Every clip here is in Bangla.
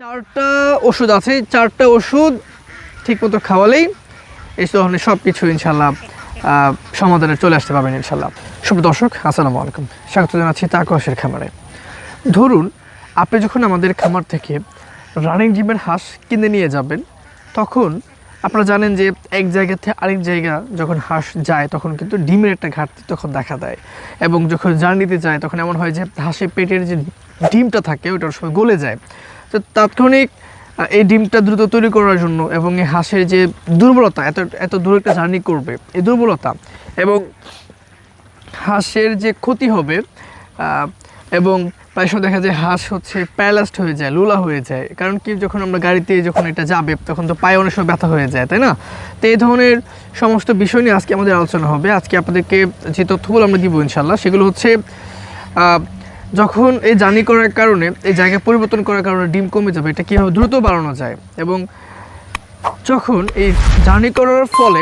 চারটা ওষুধ আছে, চারটা ওষুধ ঠিকমতো খাওয়ালেই এই ধরনের সব কিছু ইনশাল্লাহ সমাধানে চলে আসতে পারবেন ইনশাল্লাহ। শুভ দর্শক, আসসালামু আলাইকুম, স্বাগত জানাচ্ছি তাকওয়াশের খামারে। ধরুন আপনি যখন আমাদের খামার থেকে রানিং ডিমের হাঁস কিনে নিয়ে যাবেন, তখন আপনারা জানেন যে এক জায়গা থেকে আরেক জায়গা যখন হাঁস যায় তখন কিন্তু ডিমের একটা ঘাটতি তখন দেখা দেয়, এবং যখন জার্নিতে যায় তখন এমন হয় যে হাঁসের পেটের যে ডিমটা থাকে ওটার সময় গলে যায়। তো তাৎক্ষণিক এই ডিমটা দ্রুত তৈরি করার জন্য এবং এই হাঁসের যে দুর্বলতা, এত দূর একটা জার্নি করবে, এই দুর্বলতা এবং হাঁসের যে ক্ষতি হবে, এবং প্রায় সময় দেখা যায় হাঁস হচ্ছে প্যারালাইজড হয়ে যায়, লুলা হয়ে যায়। কারণ কি, যখন আমরা গাড়িতে যখন এটা যাবে তখন তো পায়ে অনেক সময় ব্যথা হয়ে যায়, তাই না? তো এই ধরনের সমস্ত বিষয় নিয়ে আজকে আমাদের আলোচনা হবে। আজকে আপনাদেরকে যে তথ্যগুলো আমরা দিব ইনশাল্লাহ, সেগুলো হচ্ছে যখন এই জার্নি করার কারণে, এই জায়গা পরিবর্তন করার কারণে ডিম কমে যাবে, এটা কীভাবে দ্রুত বাড়ানো যায়, এবং যখন এই জার্নি করার ফলে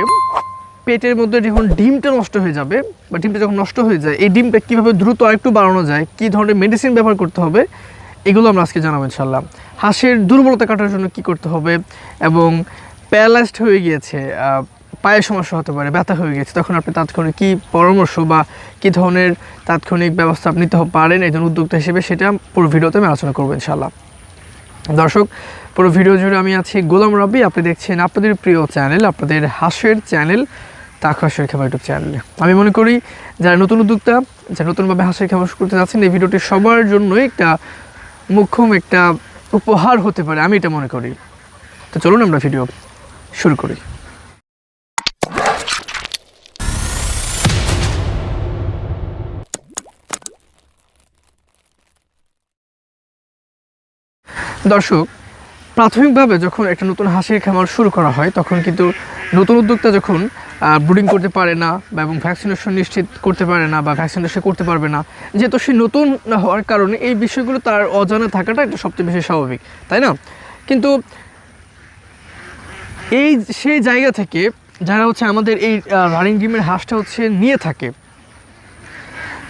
পেটের মধ্যে যখন ডিমটা নষ্ট হয়ে যাবে বা ডিমটা যখন নষ্ট হয়ে যায়, এই ডিমটা কীভাবে দ্রুত আরেকটু বাড়ানো যায়, কী ধরনের মেডিসিন ব্যবহার করতে হবে, এগুলো আমরা আজকে জানাবো ইনশাল্লাহ। হাঁসের দুর্বলতা কাটার জন্য কী করতে হবে, এবং প্যারালাইজড হয়ে গিয়েছে, পায়ের সমস্যা হতে পারে, ব্যথা হয়ে গেছে, তখন আপনি তাৎক্ষণিক কী পরামর্শ বা কী ধরনের তাৎক্ষণিক ব্যবস্থা আপনি নিতে পারেন একজন উদ্যোক্তা হিসেবে, সেটা পুরো ভিডিওতে আমি আলোচনা করবো ইনশাল্লাহ। দর্শক, পুরো ভিডিও জুড়ে আমি আছি গোলাম রাব্বি। আপনি দেখছেন আপনাদের প্রিয় চ্যানেল, আপনাদের হাঁসের চ্যানেল তাকওয়াশের খামার ইউটিউব চ্যানেলে। আমি মনে করি যারা নতুন উদ্যোক্তা, যারা নতুনভাবে হাঁসের খামার শুরু করতে যাচ্ছেন, এই ভিডিওটি সবার জন্যই একটা মোক্ষম একটা উপহার হতে পারে, আমি এটা মনে করি। তো চলুন আমরা ভিডিও শুরু করি। দর্শক, প্রাথমিকভাবে যখন একটা নতুন হাঁসের খামার শুরু করা হয়, তখন কিন্তু নতুন উদ্যোক্তা যখন ব্রুডিং করতে পারে না বা এবং ভ্যাকসিনেশন নিশ্চিত করতে পারে না বা ভ্যাকসিনেশন করতে পারবে না, যেহেতু সে নতুন হওয়ার কারণে এই বিষয়গুলো তার অজানা থাকাটা এটা সবচেয়ে বেশি স্বাভাবিক, তাই না? কিন্তু এই সেই জায়গা থেকে যারা হচ্ছে আমাদের এই রানিং ডিমের হাঁসটা হচ্ছে নিয়ে থাকে,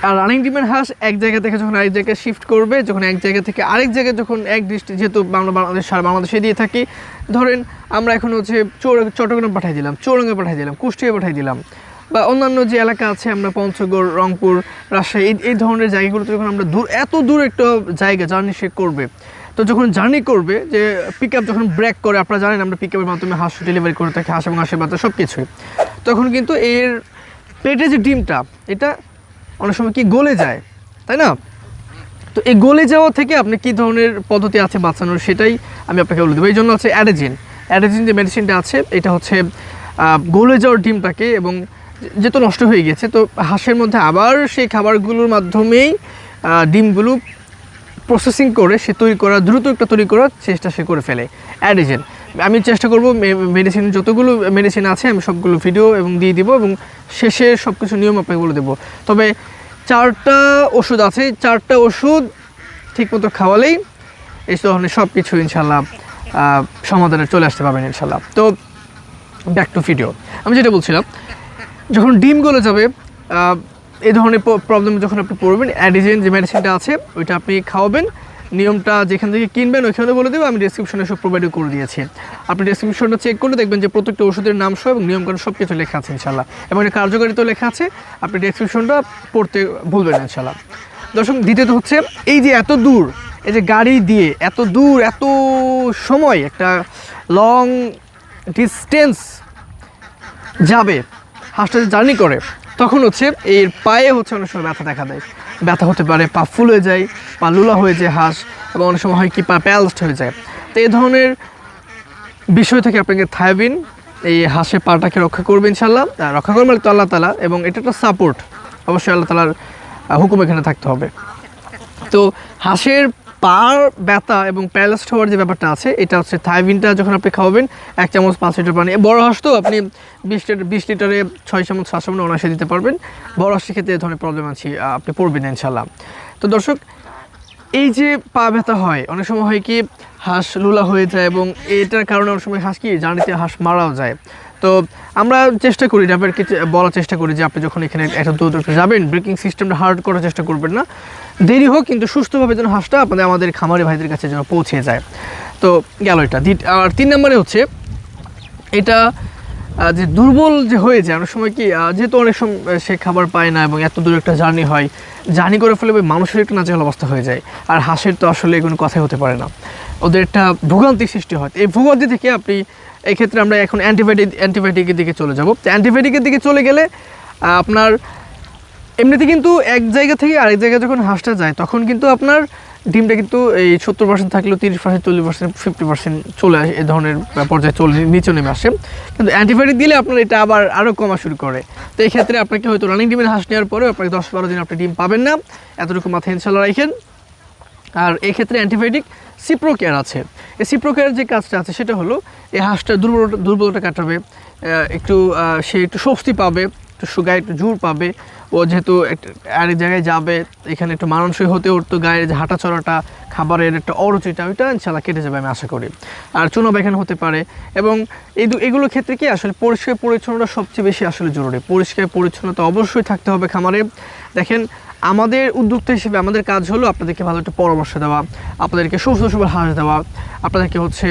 আর রানিং ডিমের হাঁস এক জায়গা থেকে যখন আরেক জায়গায় শিফট করবে, যখন এক জায়গা থেকে আরেক জায়গায় যখন এক ডিস্ট্রিক্ট, যেহেতু আমরা সারা বাংলাদেশে দিয়ে থাকি, ধরেন আমরা এখন হচ্ছে চট্টগ্রাম পাঠিয়ে দিলাম, চৌরঙ্গা পাঠিয়ে দিলাম, কুষ্টিয়া পাঠিয়ে দিলাম, বা অন্যান্য যে এলাকা আছে আমরা পঞ্চগড়, রংপুর, রাজশাহী, এই ধরনের জায়গাগুলোতে যখন আমরা এত দূর একটা জায়গা জার্নি সে করবে, তো যখন জার্নি করবে, যে পিক আপ যখন ব্রেক করে, আপনারা জানেন আমরা পিক আপের মাধ্যমে হাঁস ডেলিভারি করে থাকি, হাঁস এবং হাঁসের বাচ্চা সব কিছুই, তখন কিন্তু এর পেটে যে ডিমটা, এটা অনেক সময় কি গলে যায়, তাই না? তো এই গলে যাওয়া থেকে আপনি কী ধরনের পদ্ধতি আছে বাঁচানোর, সেটাই আমি আপনাকে বলে দেবো। এই জন্য হচ্ছে অ্যাডেজিন যে মেডিসিনটা আছে, এটা হচ্ছে গলে যাওয়ার ডিমটাকে, এবং যেহেতু নষ্ট হয়ে গেছে, তো হাঁসের মধ্যে আবার সেই খাবারগুলোর মাধ্যমেই ডিমগুলো প্রসেসিং করে সে দ্রুত একটা তৈরি করার চেষ্টা সে করে ফেলে। অ্যাডেজিন আমি চেষ্টা করব, মেডিসিন যতগুলো মেডিসিন আছে আমি সবগুলো ভিডিও এবং দিয়ে দিব, এবং শেষে সব কিছু নিয়ম আপনাকে বলে দেবো। তবে চারটা ওষুধ আছে, চারটা ওষুধ ঠিকমতো খাওয়ালেই এই ধরনের সব কিছু ইনশাল্লাহ সমাধানে চলে আসতে পারবেন ইনশাল্লাহ। তো ব্যাক টু ভিডিও, আমি যেটা বলছিলাম, যখন ডিম গলে যাবে, এই ধরনের প্রবলেম যখন আপনি পড়বেন, অ্যাডিজেন যে মেডিসিনটা আছে ওইটা আপনি খাওয়াবেন। নিয়মটা যেখান থেকে কিনবেন ওইখানে বলে দেবো, আমি ডেসক্রিপশনে সব প্রোভাইড করে দিয়েছি। আপনি ডেসক্রিপশনটা চেক করলে দেখবেন যে প্রত্যেকটা ওষুধের নাম সহ এবং নিয়মকানুন সব কিছু লেখা আছে ইনশাল্লাহ, এবং এটা কার্যকারিতাও লেখা আছে। আপনি ডেসক্রিপশনটা পড়তে ভুলবেন না ইনশাল্লাহ। দর্শক, দ্বিতীয়ত হচ্ছে এই যে এত দূর, এই যে গাড়ি দিয়ে এত দূর, এত সময় একটা লং ডিস্টেন্স যাবে হাঁসটা জার্নি করে, তখন হচ্ছে এর পায়ে হচ্ছে অনেক সময় ব্যথা দেখা দেয়, ব্যথা হতে পারে, পা ফুলে যায়, পা লুলা হয়ে যায় হাঁস, এবং অনেক সময় হয় কি পা প্যারালাইজড হয়ে যায়। তো এই ধরনের বিষয় থেকে আপনাকে থায়াবিন এই হাঁসের পাটাকে রক্ষা করবে ইনশাল্লাহ। রক্ষা করবে তো আল্লাহ তাআলা, এবং এটা একটা সাপোর্ট, অবশ্যই আল্লাহ তাআলার হুকুম এখানে থাকতে হবে। তো হাঁসের পার ব্যথা এবং প্যারালাইজড হওয়ার যে ব্যাপারটা আছে, এটা হচ্ছে থায়াবিনটা যখন আপনি খাওয়াবেন 1 চামচ 5 লিটার পানি, বড় হাঁস তো আপনি 20 লিটারে 6 চামচ 7 চামচ অনায়াসে দিতে পারবেন। বড় হাঁসের ক্ষেত্রে এই ধরনের প্রবলেম আছে, আপনি পড়বেন না ইনশাল্লাহ। তো দর্শক, এই যে পা ব্যথা হয়, অনেক সময় হয় কি হাঁস লুলা হয়ে যায়, এবং এটার কারণে অনেক সময় হাঁস কি জার্নিতে হাঁস মারাও যায়। তো আমরা চেষ্টা করি, ড্রাইভারকে বলার চেষ্টা করি যে আপনি যখন এখানে এত দূর যাবেন, ব্রেকিং সিস্টেমটা হার্ড করার চেষ্টা করবেন না, দেরি হোক কিন্তু সুস্থভাবে যেন হাঁসটা আমাদের খামারি ভাইদের কাছে যেন পৌঁছে যায়। তো গেল এটা। আর 3 নম্বরে হচ্ছে এটা যে দুর্বল যে হয়ে যায় অনেক সময় কি, যেহেতু অনেক সময় সে খাবার পায় না এবং এত দূর একটা জার্নি হয়, জার্নি করে ফেলে মানুষের একটা নাজেহাল অবস্থা হয়ে যায়। আর হাঁসের তো আসলে কোনো কথাই হতে পারে না, ওদের একটা ভোগান্তি সৃষ্টি হয়। এই ভোগান্তি থেকে আপনি এই ক্ষেত্রে আমরা এখন অ্যান্টিবায়োটিকের দিকে চলে যাব। তো অ্যান্টিবায়োটিকের দিকে চলে গেলে আপনার এমনিতে কিন্তু এক জায়গা থেকে আরেক জায়গায় যখন হাঁসটা যায় তখন কিন্তু আপনার ডিমটা কিন্তু এই 70% থাকলেও 30%, 40%, 50% চলে আসে, এই ধরনের পর্যায়ে নিচে নেমে আসে। কিন্তু অ্যান্টিবায়োটিক দিলে আপনার এটা আবার আরও কমা শুরু করে। তো এই ক্ষেত্রে আপনাকে হয়তো রানিং ডিমের হাঁস নেওয়ার পরেও আপনাকে 10-12 দিন আপনি ডিম পাবেন না, এতটুকু মাথায় ইনশাল্লাহ রাখেন। আর এই ক্ষেত্রে অ্যান্টিবায়োটিক সিপ্রোকেয়ার আছে। এই সিপ্রোকেয়ার যে কাজটা আছে সেটা হলো এই হাঁসটার দুর্বলতা কাটাবে, সে একটু স্বস্তি পাবে, একটু গায়ে একটু জোর পাবে। ও যেহেতু আরেক জায়গায় যাবে, এখানে একটু মানানসই হতে ওর তো গায়ের যে হাঁটা চড়াটা, খাবারের একটা অরুচিটা, ওইটা ইনশাল্লাহ কেটে যাবে আমি আশা করি। আর চুনা পায়খানা হতে পারে। এবং এগুলোর ক্ষেত্রে কি আসলে পরিষ্কার পরিচ্ছন্নতা সবচেয়ে বেশি আসলে জরুরি। পরিষ্কার পরিচ্ছন্নতা অবশ্যই থাকতে হবে খামারে। দেখেন, আমাদের উদ্যোক্তা হিসেবে আমাদের কাজ হলো আপনাদেরকে ভালো একটা পরামর্শ দেওয়া, আপনাদেরকে সুস্থ সবল হাঁস দেওয়া, আপনাদেরকে হচ্ছে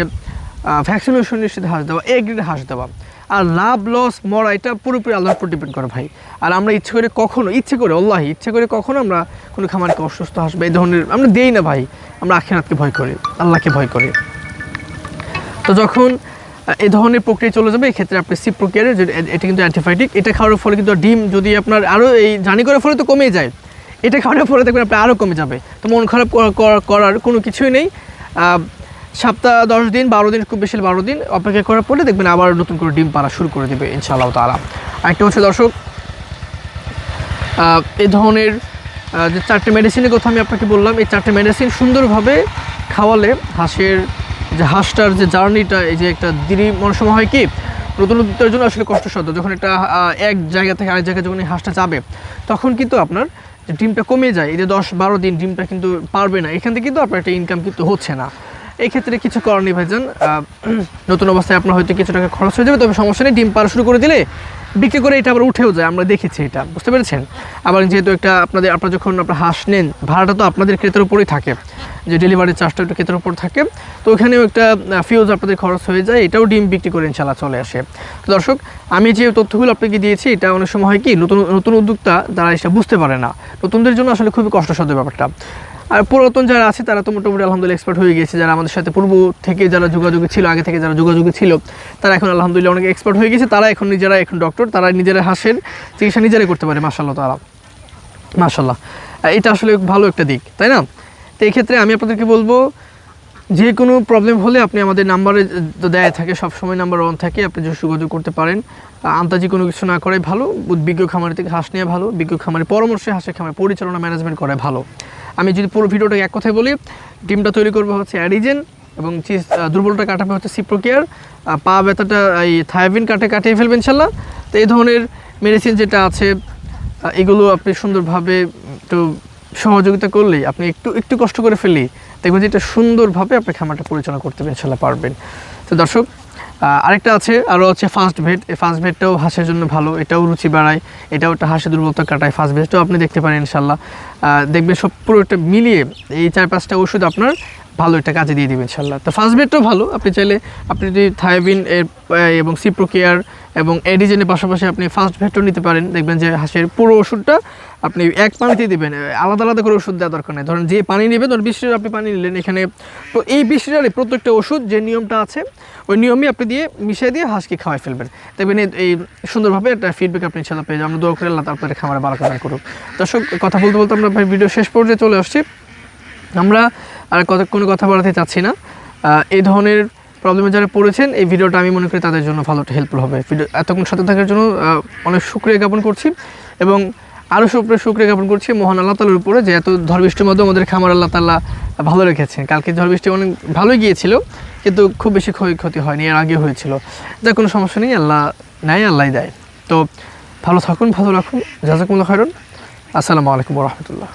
ভ্যাকসিনেশন নিশ্চিত হাঁস দেওয়া, এ গ্রেড হাঁস দেওয়া। আর লাভ লস মরা এটা পুরোপুরি আল্লাহর উপর ডিপেন্ড করে ভাই। আর আমরা ইচ্ছে করে কখনো আমরা কোনো খামারকে অসুস্থ হাঁস বা এই ধরনের আমরা দেই না ভাই। আমরা আখিরাতকে ভয় করি, আল্লাহকে ভয় করি। তো যখন এই ধরনের প্রক্রিয়া চলে যাবে, এক্ষেত্রে আপনি সিপ্রোকেয়ারের এটা কিন্তু অ্যান্টিবায়োটিক, এটা খাওয়ার ফলে কিন্তু ডিম যদি আপনার আরও এই জার্নি করার ফলে তো কমে যায়, এটা খাওয়ার ফলে দেখবেন আপনার আরও কমে যাবে। তো মন খারাপ করার কোনো কিছুই নেই। সপ্তাহ 10 দিন 12 দিন, খুব বেশি 12 দিন অপেক্ষা করার পরে দেখবেন আবার নতুন করে ডিম পাড়া শুরু করে দেবে ইনশাআল্লাহ তাআলা। আরেকটা হচ্ছে দর্শক, এই ধরনের যে 4টে মেডিসিনের কথা আমি আপনাকে বললাম, এই 4টে মেডিসিন সুন্দরভাবে খাওয়ালে হাঁসটার যে জার্নিটা, এই যে একটা মনে সময় হয় কি নতুনত্বের জন্য আসলে কষ্টসাধ্য। যখন একটা এক জায়গা থেকে আরেক জায়গায় যখন এই হাঁসটা যাবে তখন কিন্তু আপনার যে ডিমটা কমে যায়, এই যে 10-12 দিন ডিমটা কিন্তু পারবে না, এখান থেকে কিন্তু আপনার একটা ইনকাম কিন্তু হচ্ছে না। এই ক্ষেত্রে কিছু করার নেই ভাইজান। নতুন অবস্থায় আপনার হয়তো কিছু টাকা খরচ হয়ে যাবে, তবে সমস্যা নেই, ডিম পাড়া শুরু করে দিলে বিক্রি করে এটা আবার উঠেও যায়, আমরা দেখেছি এটা, বুঝতে পেরেছেন। আবার যেহেতু আপনার যখন আপনার হাঁস নেন, ভাড়াটা তো আপনাদের ক্রেতার উপরেই থাকে, যে ডেলিভারি চার্জটা একটু ক্রেতার উপর থাকে, তো ওখানেও একটা ফিউজ আপনাদের খরচ হয়ে যায়, এটাও ডিম বিক্রি করে ইনশাল্লাহ চলে আসে। তো দর্শক, আমি যে তথ্যগুলো আপনাকে দিয়েছি, এটা অনেক সময় হয় কি নতুন উদ্যোক্তা তারা এটা বুঝতে পারে না, নতুনদের জন্য আসলে খুবই কষ্টসাধ্য ব্যাপারটা। আর পুরাতন যারা আছে তারা তো মোটামুটি আলহামদুলিল্লাহ এক্সপার্ট হয়ে গেছে, যারা আমাদের সাথে পূর্ব থেকে যারা যোগাযোগে ছিল, আগে থেকে যারা যোগাযোগে ছিল, তারা এখন আলহামদুলিল্লাহ অনেক এক্সপার্ট হয়ে গেছে। তারা এখন নিজেরা ডক্টর, তারা নিজেরা হাঁসের চিকিৎসা নিজেরাই করতে পারে, মাশাআল্লাহ তাআলা, মাশাআল্লাহ। এটা আসলে ভালো একটা দিক, তাই না? তো এই ক্ষেত্রে আমি আপনাদেরকে বলবো, যে কোনো প্রবলেম হলে আপনি আমাদের নাম্বারে দেয়া থাকে, সবসময় নাম্বার 1 থাকে, আপনি যোগাযোগ করতে পারেন। আন্তাজি কোনো কিছু না করাই ভালো, বিজ্ঞ খামারি থেকে হাঁস নেওয়া ভালো, বিজ্ঞ খামারি পরামর্শে হাঁসের খামার পরিচালনা ম্যানেজমেন্ট করা ভালো। আমি যদি পুরো ভিডিওটাকে এক কথায় বলি, ডিমটা তৈরি করবে হচ্ছে অ্যাডিজেন, এবং দুর্বলটা কাটাবে হচ্ছে সিপ্রোকেয়ার, পা ব্যথাটা এই থায়াবিন কাটিয়ে ফেলবেন ইনশাল্লাহ। তো এই ধরনের মেডিসিন যেটা আছে, এগুলো আপনি সুন্দরভাবে একটু সহযোগিতা করলেই, আপনি একটু কষ্ট করে ফেললেই দেখবেন যে এটা সুন্দরভাবে আপনি খামারটা পরিচালনা করতে ইনশাল্লাহ পারবেন। তো দর্শক, আরেকটা আরও আছে ফার্স্ট ভেট। এই ফার্স্ট ভেটটাও হাঁসের জন্য ভালো, এটাও রুচি বাড়ায়, এটাও একটা হাঁসের দুর্বলতা কাটায়। ফার্স্ট ভেটটাও আপনি দেখতে পারেন ইনশাল্লাহ, দেখবেন সব পুরো একটা মিলিয়ে এই 4-5টা ওষুধ আপনার ভালো একটা কাজে দিয়ে দেবে ইনশাল্লাহ। তো ফার্স্ট ভেটটাও ভালো, আপনি চাইলে আপনি যদি থায়াবিন এবং সিপ্রোকেয়ার এবং এডিজেনের পাশাপাশি আপনি ফার্স্ট ভেটও নিতে পারেন। দেখবেন যে হাঁসের পুরো ওষুধটা আপনি এক পানিতেই দেবেন, আলাদা করে ওষুধ দেওয়ার দরকার নেই। ধরেন যে পানি নেবেন, ধরুন 20 লিটার আপনি পানি নিলেন, এখানে এই 20 লিটারে প্রত্যেকটা ওষুধ যে নিয়মটা আছে ওই নিয়মই আপনি মিশিয়ে দিয়ে হাঁসকে খাওয়াই ফেলবেন। দেখবেন এই সুন্দরভাবে একটা ফিডব্যাক আপনি ইনশাল্লাহ পেয়ে যাবেন। আমরা দোয়া করে আল্লাহ তারপরে খামারে বারাকাত দান করুক। দর্শক, কথা বলতে আমরা ভিডিও শেষ পর্যায়ে চলে আসছি। আমরা আর কোনো কথা বাড়াতে চাচ্ছি না। এই ধরনের প্রবলেমে যারা পড়েছেন, এই ভিডিওটা আমি মনে করি তাদের জন্য ভালো একটা হেল্পফুল হবে। এতক্ষণ সাথে থাকার জন্য অনেক শুকরিয়া জ্ঞাপন করছি, এবং আরও শুকরিয়া জ্ঞাপন করছি মহান আল্লাহ তাআলার উপরে, যে এত ঝড় বৃষ্টির মধ্যে আমাদের খামার আল্লাহ তাআলা ভালো রেখেছেন। কালকে ঝড় বৃষ্টি অনেক ভালোই গিয়েছিল, কিন্তু খুব বেশি ক্ষয়ক্ষতি হয়নি, এর আগে হয়েছিল। যা কোনো সমস্যা নেই, আল্লাহ নেয়, আল্লাহ দেয়। তো ভালো থাকুন, ভালো রাখুন, জাযাকুমুল্লাহ খাইরান। আসসালামু আলাইকুম ওয়া রাহমাতুল্লাহ।